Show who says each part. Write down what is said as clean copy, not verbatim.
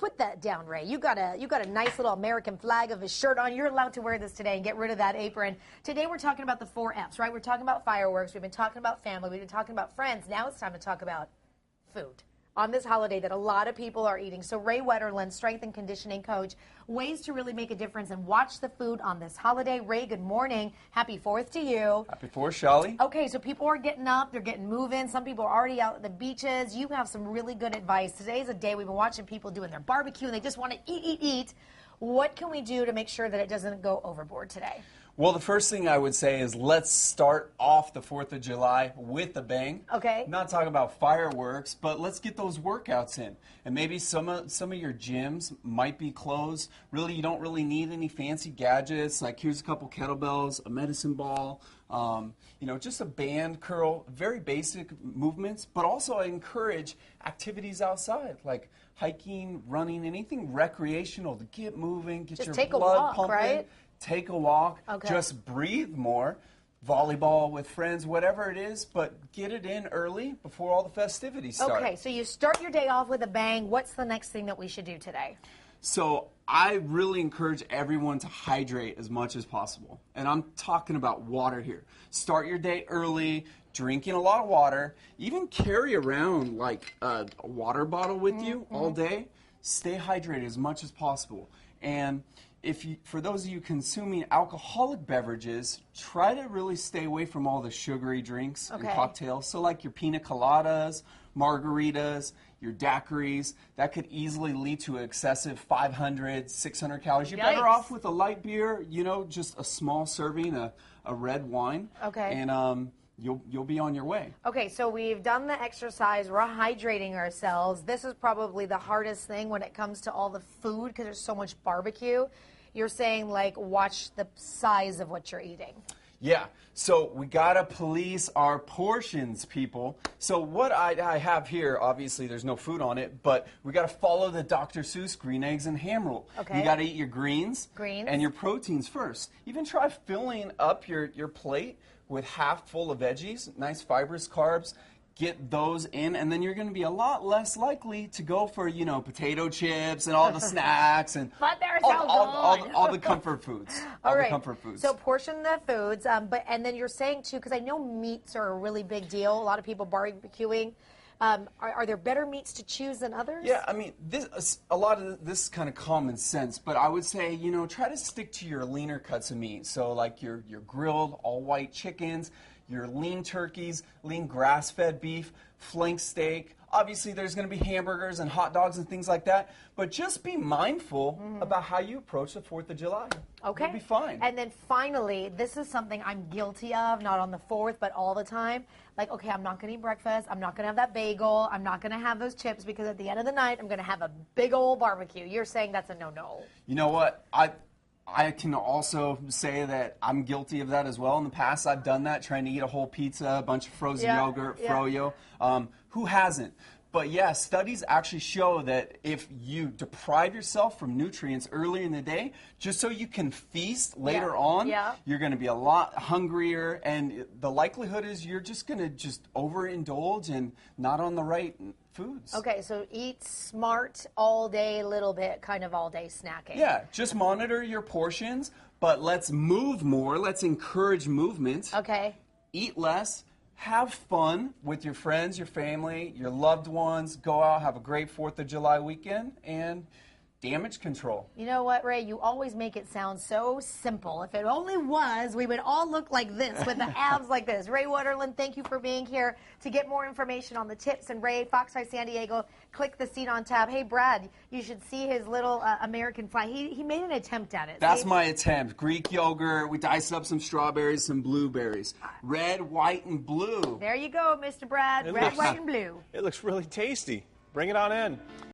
Speaker 1: put that down, Ray. You got a nice little American flag of a shirt on. You're allowed to wear this today and get rid of that apron. Today we're talking about the 4 F's, right? We're talking about fireworks. We've been talking about family. We've been talking about friends. Now it's time to talk about food on this holiday that a lot of people are eating. So Ray Wetterlund, strength and conditioning coach, ways to really make a difference and watch the food on this holiday. Ray, good morning. Happy 4th to you.
Speaker 2: Happy 4th, Shelly.
Speaker 1: Okay, so people are getting up, they're getting moving. Some people are already out at the beaches. You have some really good advice. Today's a day we've been watching people doing their barbecue and they just want to eat. What can we do to make sure that it doesn't go overboard today?
Speaker 2: Well, the first thing I would say is let's start off the 4th of July with a bang.
Speaker 1: Okay.
Speaker 2: Not talking about fireworks, but let's get those workouts in. And maybe some of your gyms might be closed. Really, you don't really need any fancy gadgets. Like here's a couple kettlebells, a medicine ball, just a band curl, very basic movements. But also I encourage activities outside, like hiking, running, anything recreational to get moving, get your blood pumping.
Speaker 1: Right?
Speaker 2: Take a walk,
Speaker 1: okay.
Speaker 2: Just breathe more, volleyball with friends, whatever it is, but get it in early before all the festivities start.
Speaker 1: Okay, so you start your day off with a bang. What's the next thing that we should do today?
Speaker 2: So I really encourage everyone to hydrate as much as possible. And I'm talking about water here. Start your day early, drinking a lot of water. Even carry around like a water bottle with you all day. Stay hydrated as much as possible. And for those of you consuming alcoholic beverages, try to really stay away from all the sugary drinks and cocktails. So like your pina coladas, margaritas, your daiquiris, that could easily lead to an excessive 500, 600 calories. You're better off with a light beer, just a small serving, a red wine.
Speaker 1: Okay.
Speaker 2: And you'll be on your way.
Speaker 1: Okay, so we've done the exercise, we're hydrating ourselves. This is probably the hardest thing when it comes to all the food because there's so much barbecue. You're saying, like, watch the size of what you're eating.
Speaker 2: Yeah, so we gotta police our portions, people. So what I have here, obviously there's no food on it, but we gotta follow the Dr. Seuss green eggs and ham rule.
Speaker 1: Okay.
Speaker 2: You gotta eat your greens and your proteins first. Even try filling up your plate with half full of veggies, nice fibrous carbs. Get those in, and then you're going to be a lot less likely to go for, potato chips and all the snacks and
Speaker 1: but they're
Speaker 2: all the comfort foods.
Speaker 1: All right.
Speaker 2: The comfort foods.
Speaker 1: So portion the foods, and then you're saying too, because I know meats are a really big deal. A lot of people barbecuing. Are there better meats to choose than others?
Speaker 2: Yeah, I mean, a lot of this is kind of common sense, but I would say, try to stick to your leaner cuts of meat. So like your grilled all-white chickens, your lean turkeys, lean grass-fed beef, flank steak. Obviously, there's going to be hamburgers and hot dogs and things like that, but just be mindful about how you approach the 4th of July.
Speaker 1: Okay.
Speaker 2: You'll be fine.
Speaker 1: And then finally, this is something I'm guilty of, not on the 4th, but all the time. Like, okay, I'm not going to eat breakfast. I'm not going to have that bagel. I'm not going to have those chips because at the end of the night, I'm going to have a big old barbecue. You're saying that's a no-no.
Speaker 2: You know what? I can also say that I'm guilty of that as well. In the past, I've done that, trying to eat a whole pizza, a bunch of frozen yogurt, froyo. Who hasn't? But yeah, studies actually show that if you deprive yourself from nutrients earlier in the day, just so you can feast later on, you're going to be a lot hungrier, and the likelihood is you're just going to overindulge and not on the right foods.
Speaker 1: Okay, so eat smart all day, a little bit, kind of all day snacking.
Speaker 2: Yeah, just monitor your portions, but let's move more. Let's encourage movement.
Speaker 1: Okay.
Speaker 2: Eat less. Have fun with your friends, your family, your loved ones. Go out, have a great 4th of July weekend, and damage control.
Speaker 1: You know what, Ray? You always make it sound so simple. If it only was, we would all look like this with the abs like this. Ray Wetterlund, thank you for being here. To get more information on the tips and Ray, Fox High San Diego, click the Seat on tab. Hey, Brad, you should see his little American flag. He made an attempt at it.
Speaker 2: That's my attempt. Greek yogurt. We diced up some strawberries, some blueberries. Red, white, and blue.
Speaker 1: There you go, Mr. Brad. Red, white, and blue.
Speaker 3: It looks really tasty. Bring it on in.